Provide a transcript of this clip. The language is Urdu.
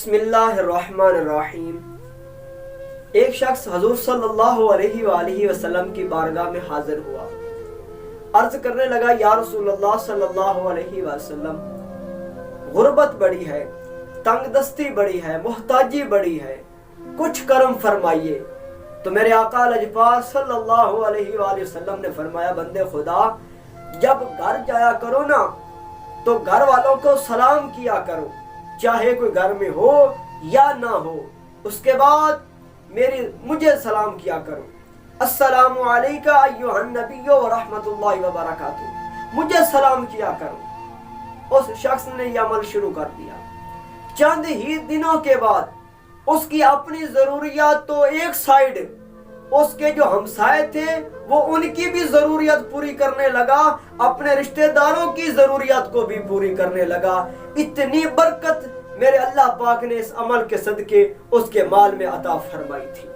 بسم اللہ الرحمن الرحیم۔ ایک شخص حضور صلی اللہ علیہ وآلہ وسلم کی بارگاہ میں حاضر ہوا، عرض کرنے لگا یا رسول اللہ صلی اللہ علیہ وسلم، غربت بڑی ہے، تنگ دستی بڑی ہے، محتاجی بڑی ہے، کچھ کرم فرمائیے۔ تو میرے آقا لجپاس صلی اللہ علیہ وآلہ وسلم نے فرمایا، بندے خدا جب گھر جایا کرو نا تو گھر والوں کو سلام کیا کرو، چاہے کوئی گھر میں ہو یا نہ ہو، اس کے بعد مجھے سلام کیا کرو، السلام علیکہ ایھا النبی ورحمۃ اللہ وبرکاتہ، مجھے سلام کیا کرو۔ اس شخص نے یہ عمل شروع کر دیا۔ چند ہی دنوں کے بعد اس کی اپنی ضروریات تو ایک سائیڈ، اس کے جو ہمسائے تھے وہ ان کی بھی ضروریات پوری کرنے لگا، اپنے رشتہ داروں کی ضروریات کو بھی پوری کرنے لگا۔ اتنی برکت میرے اللہ پاک نے اس عمل کے صدقے اس کے مال میں عطا فرمائی تھی۔